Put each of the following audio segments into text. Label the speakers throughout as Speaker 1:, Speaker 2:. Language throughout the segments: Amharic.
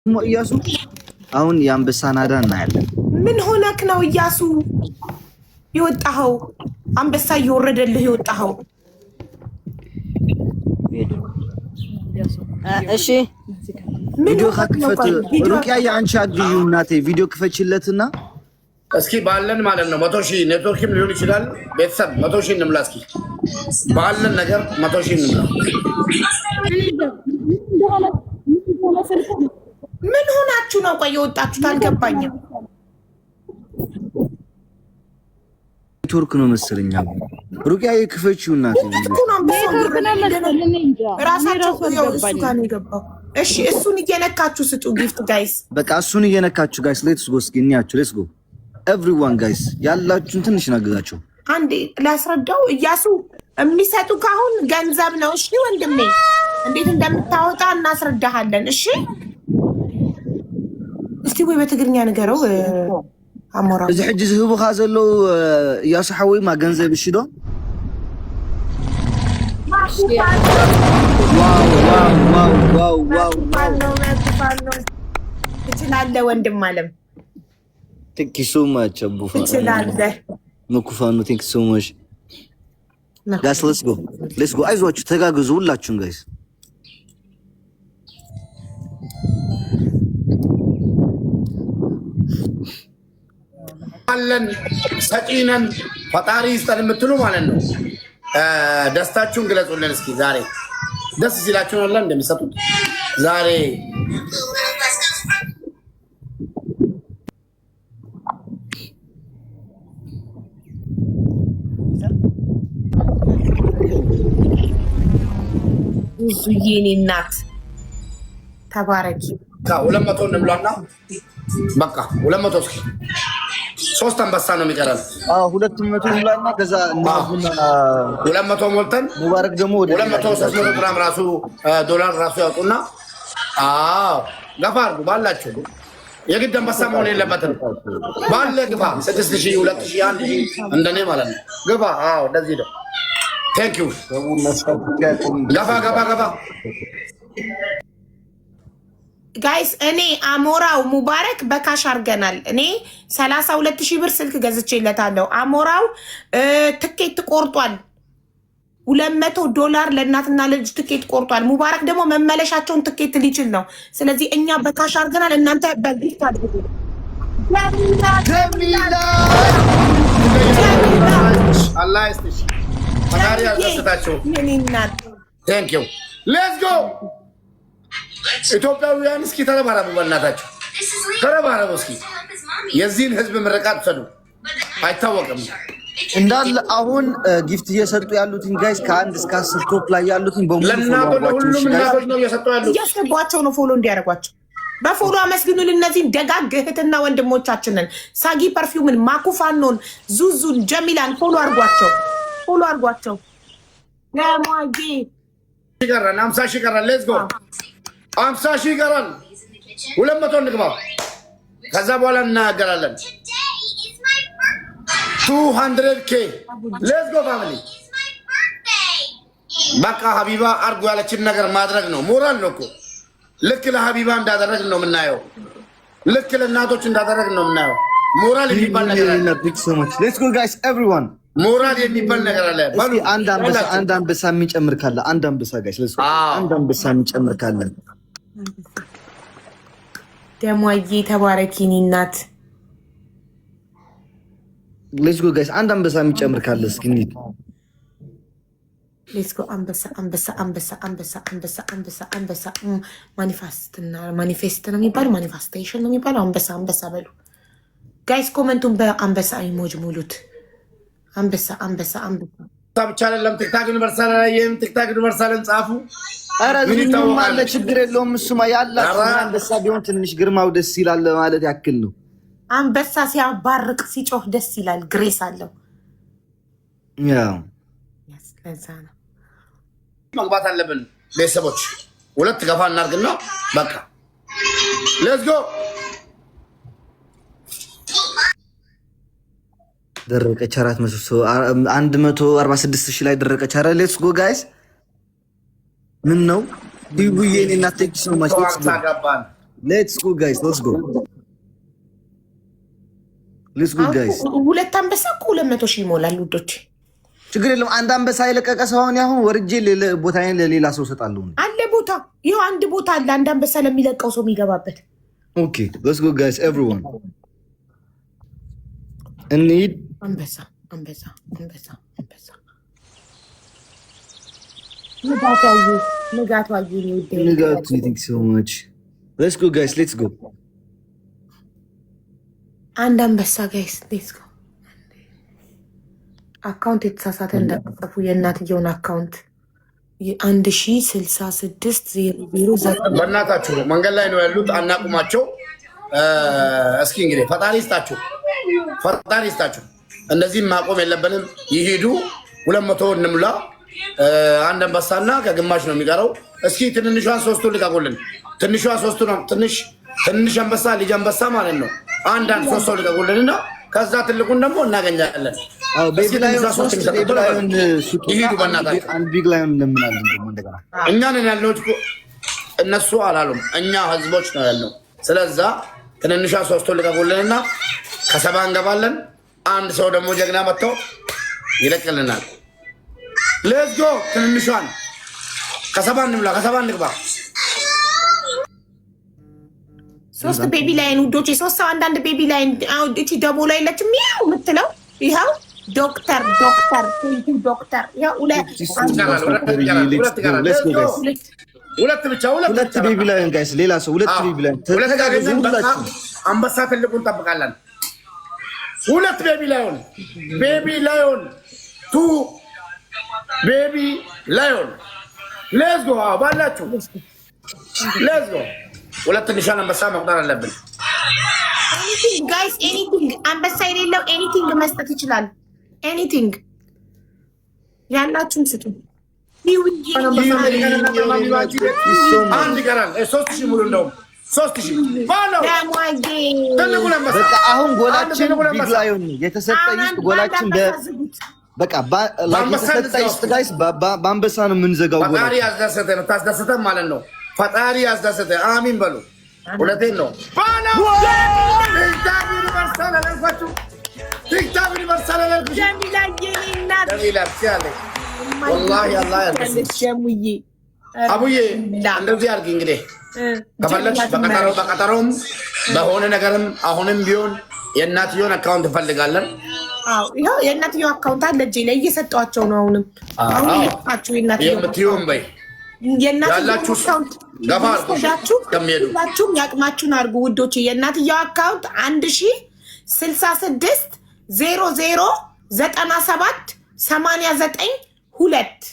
Speaker 1: ኢያሱ አሁን የአንበሳን አዳ እናያለን።
Speaker 2: ምን ሆነክ ነው ኢያሱ የወጣኸው? አንበሳ እየወረደልህ የወጣኸው?
Speaker 3: እሺ
Speaker 1: ቪዲዮ ከፍት ሩቂያ የአንቺ አግዩ እናቴ ቪዲዮ ክፈችለትና
Speaker 4: እስኪ ባለን ማለት ነው 100,000 ኔትወርክም ሊሆን ይችላል። ቤተሰብ 100,000 እንምላ። እስኪ ባለን ነገር 100,000 እንምላ።
Speaker 2: ምን ሆናችሁ ነው ቆይ የወጣችሁት? አልገባኝም።
Speaker 1: ኔትወርክ ነው መሰለኝ። ሩቂያ ክፈችው እናቴ
Speaker 2: እሺ እሱን እየነካችሁ ስጡ ጊፍት ጋይስ።
Speaker 1: በቃ እሱን እየነካችሁ ጋይስ ሌትስ ጎ። እስኪ እንያችሁ ሌትስ ጎ ኤቭሪዋን ጋይስ ያላችሁን ትንሽ ናግዛችሁ።
Speaker 2: አንዴ ላስረዳው ኢያሱ የሚሰጡ ካሁን ገንዘብ ነው። እሺ ወንድሜ እንዴት እንደምታወጣ እናስረዳሃለን። እሺ እስቲ ወይ በትግርኛ ንገረው አሞራ።
Speaker 1: እዚ ሕጂ ዝህቡኻ ዘለው ኢያሱ ሓወይ ማ ገንዘብ እሺዶ ዋው
Speaker 2: ትችላለህ ወንድም አለም።
Speaker 1: ቴንክ ዩ ሶ ማች አቡፋ
Speaker 2: ትችላለህ።
Speaker 1: መኩፋኑ ቴንክ ዩ ሶ ማች ጋይስ ሌትስ ጎ አይዟችሁ ተጋግዙ ሁላችሁም ጋይስ።
Speaker 4: አለን ሰጪነን ፈጣሪ ይስጠን የምትሉ ማለት ነው ደስታችሁን ግለጹልን። እስኪ ዛሬ ደስ ሲላችሁ ነው እንደሚሰጡት ዛሬ
Speaker 2: ዙዬኔ እናት ተባረኪ።
Speaker 4: 200 እንብላና በቃ 200 እስኪ 3 አንበሳ ነው የሚቀረን።
Speaker 1: 200 እንብላና ከዛ
Speaker 4: 200 ሞልተን
Speaker 1: ሙባረክ ደግሞ ወደ
Speaker 4: 200 300 ግራም ራሱ ዶላር ራሱ ያውጡና ገፋ አድርጉ ባላችሁ። የግድ አንበሳ መሆን የለበትም። ባለ ግፋ 6000 2000 1000 እንደኔ ማለት ነው ግፋ። እንደዚህ ነው። ቴንክ ዩ ገፋ
Speaker 2: ጋይስ። እኔ አሞራው ሙባረክ በካሽ አርገናል። እኔ 32,000 ብር ስልክ ገዝቼለታለሁ። አሞራው ትኬት ቆርጧል። $200 ለእናትና ልጅ ትኬት ቆርጧል። ሙባረክ ደግሞ መመለሻቸውን ትኬት ሊችል ነው። ስለዚህ እኛ በካሽ አርገናል። እናንተ በጊፍት አድርጉ።
Speaker 4: አላህ ይስጥሽ። ፈጣሪ ያስደስታችሁ። ቴንክ ዩ ሌትስ ጎ ኢትዮጵያውያን እስኪ ተረባረቡ፣ በእናታችሁ ተረባረቡ። እስኪ የዚህን ህዝብ ምርቃት ሰዱ። አይታወቅም
Speaker 1: እንዳለ አሁን ጊፍት እየሰጡ ያሉትን ጋይስ ከ1 እስከ 10 ቶፕ ላይ ያሉትን በሙሉ
Speaker 4: ለሁሉም እናቶች ነው እየሰጡ ያሉት።
Speaker 2: እያስገቧቸው ነው ፎሎ እንዲያደርጓቸው። በፎሎ አመስግኑን እነዚህን ደጋግ እህትና ወንድሞቻችንን። ሳጊ ፐርፊውምን፣ ማኩፋኖን፣ ዙዙን፣ ጀሚላን ፎሎ አርጓቸው፣ ፎሎ አርጓቸው። ለማጊ
Speaker 4: ይቀራል 50,000 ይቀራል። ሌትስ ጎ 50,000 ይቀራል። 200 እንግባ። ከዛ በኋላ እናገራለን። 200K ሌትስ ጎ ፋሚሊ። በቃ ሀቢባ አርጎ ያለችን ነገር ማድረግ ነው። ሞራል ነው እኮ ልክ ለሀቢባ እንዳደረግን ነው የምናየው። ልክ ለእናቶች እንዳደረግን ነው የምናየው። ሞራል የሚባል ነገር አለ።
Speaker 1: ሌትስ ጎ ጋይስ ኤቭሪዋን
Speaker 4: ሞራል የሚባል ነገር አለ።
Speaker 1: አንድ አንበሳ የሚጨምር ካለ አንድ አንበሳ ጋይስ ሌትስ ጎ አንድ አንበሳ የሚጨምር ካለ
Speaker 2: ደሞዬ ተባረኪኒ እናት።
Speaker 1: ሌትስ ጎ ጋይስ አንድ አንበሳ የሚጨምር ካለ እስኪ እንሂድ።
Speaker 2: ሌትስ ጎ አንበሳ ማኒፌስት ነው የሚባለው፣ ማኒፌስቴሽን ነው የሚባለው። አንበሳ በሉ ጋይስ። ኮመንቱን በአንበሳ ኢሞጅ ሙሉት። አንበሳ
Speaker 4: ብቻ አይደለም ቲክታክ ዩኒቨርሳል ላይ ቲክታክ ዩኒቨርሳልን ጻፉ።
Speaker 1: ኧረ ምንም አለ ችግር የለውም። እሱማ ያላችሁ አንበሳ ቢሆን ትንሽ ግርማው ደስ ይላል ማለት ያክል ነው።
Speaker 2: አንበሳ ሲያባርቅ ሲጮህ ደስ ይላል። ግሬስ አለው።
Speaker 1: ያው
Speaker 2: ያስከዛ ነው
Speaker 4: መግባት አለብን ቤተሰቦች። 2 ገፋ እናርግና በቃ ሌትስ ጎ።
Speaker 1: ደረቀች 146,000 ላይ ደረቀች። ኧረ ሌትስ ጎ ጋይስ ምን ነው ዲቡዬ እና ቴክስ ነው ማስቴክስ Let's go guys.
Speaker 2: ሁለት አንበሳ እኮ 200 ሺህ ይሞላል ውዶች።
Speaker 1: ችግር የለም። አንድ አንበሳ የለቀቀ ሰው አሁን ያሁን ወርጄ ቦታዬን ለሌላ ሰው ሰጣለሁ።
Speaker 2: አለ ቦታ ይኸው አንድ ቦታ አለ። አንድ አንበሳ ለሚለቀው ሰው የሚገባበት።
Speaker 1: ኦኬ let's go guys everyone. እንሂድ። አንበሳ ንጋቱ thank you so much. let's go guys let's go.
Speaker 2: አንድ አንበሳ ጋይስ ሌትስ ጎ። አካውንት የተሳሳተ እንዳትጽፉ የእናትየውን አካውንት 1066
Speaker 4: በእናታችሁ መንገድ ላይ ነው ያሉት። አናቁማቸው። እስኪ እንግዲህ ፈጣሪ ይስጣችሁ። እንደዚህም ማቆም የለብንም። ይሄዱ 200 እንሙላ። አንድ አንበሳና ከግማሽ ነው የሚቀረው። እስኪ ትንሿን ሶስቱን ልቀቁልን። ትንሿ ሶስቱ ነው ትንሽ አንበሳ ልጅ አንበሳ ማለት ነው። አንድ ሶስት ሰው ልቀቁልንና ከዛ ትልቁን ደግሞ እናገኛለን።
Speaker 1: ቤቢ ላይን ይሄዱ በእናታችሁ። አንድ ቢግ ላይን እንደምናለን ደግሞ እንደገና
Speaker 4: እኛ ነን ያልነው እነሱ አላሉም። እኛ ህዝቦች ነው ያልነው። ስለዛ ትንሿ ሶስቱን ልቀቁልንና ከሰባ እንገባለን። አንድ ሰው ደግሞ ጀግና መጥቶ ይለቅልናል። ሌትስ ጎ። ትንሿን ከሰባ እንብላ፣ ከሰባ እንግባ።
Speaker 2: ሶስት ቤቢ ላይን ውዶች፣ ሶስት ሰው አንዳንድ ቤቢ ላይን። እቺ ደቦ ላይ ለችም ያው የምትለው ይኸው ዶክተር ያው ሁለት
Speaker 1: ቤቢ ላይን ጋይስ፣ ሌላ ሰው ሁለት ቤቢ ላይን
Speaker 4: አንበሳ ትልቁን እንጠብቃለን። ሁለት ቤቢ ላይን ቱ ቤቢ ላይን ሌትስ ጎ። ባላችሁ ሌትስ ጎ። ሁለት ንሻን አንበሳ መቁጠር አለብን
Speaker 2: ጋይስ። ኤኒቲንግ አንበሳ የሌለው ኤኒቲንግ መስጠት ይችላል። ኤኒቲንግ ያላችሁን ስጡ።
Speaker 4: አንድ ይቀራል። 3000 ሙሉ እንደውም 3000 ባለው
Speaker 1: በቃ አሁን ጎላችን ቢግ ላይን የተሰጠ ይስጥ። ጎላችን በቃ የተሰጠ ይስጥ ጋይስ። በአንበሳ ነው የምንዘጋው።
Speaker 4: ፈጣሪ ያስደሰተ ነው። ታስደሰተ ማለት ነው። ፈጣሪ ያስደሰተ አሚን በሉ። ሁለቴን ነው ባለው ቲክታክ ዩኒቨርሳል አላልኳችሁ? ቲክታክ ዩኒቨርሳል አላልኩሽ? ጀሚላ ሲያለ ወላሂ አላህ ያስደሰተ አቡዬ እንደዚህ አድርጊ እንግዲህ ከፈለግሽ በቀጠሮም በሆነ ነገርም አሁንም ቢሆን የእናትየውን አካውንት እንፈልጋለን።
Speaker 2: አዎ ይኸው የእናትየው አካውንት አለ እጄ ላይ እየሰጧቸው ነው። አሁንም
Speaker 4: የምትይውን በይ ያላችሁ
Speaker 2: ሁላችሁም ያቅማችሁን አድርጉ ውዶች። የእናትየው አካውንት 1066009789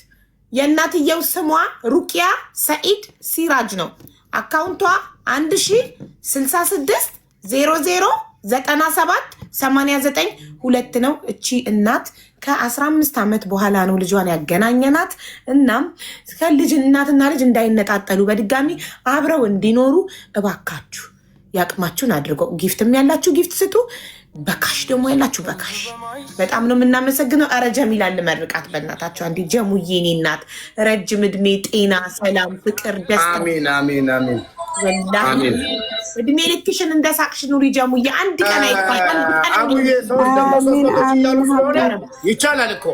Speaker 2: የእናትየው ስሟ ሩቅያ ሰኢድ ሲራጅ ነው። አካውንቷ 1066009789 ነው። እቺ እናት ከ15 ዓመት በኋላ ነው ልጇን ያገናኘናት። እናም ከልጅ እናትና ልጅ እንዳይነጣጠሉ በድጋሚ አብረው እንዲኖሩ እባካችሁ ያቅማችሁን አድርገው። ጊፍትም ያላችሁ ጊፍት ስጡ። በካሽ ደግሞ ያላችሁ በካሽ። በጣም ነው የምናመሰግነው። ኧረ ጀሚላን ልመርቃት በእናታችሁ አንዴ። ጀሙዬ እኔ እናት ረጅም እድሜ፣ ጤና፣ ሰላም፣ ፍቅር፣ ደስታ
Speaker 4: አሜን አሜን አሜን
Speaker 2: ወላሂ እድሜ ልክሽን እንደሳቅሽ ኑሪ ጀሙዬ። አንድ ቀን አይባል
Speaker 4: ይቻላል እኮ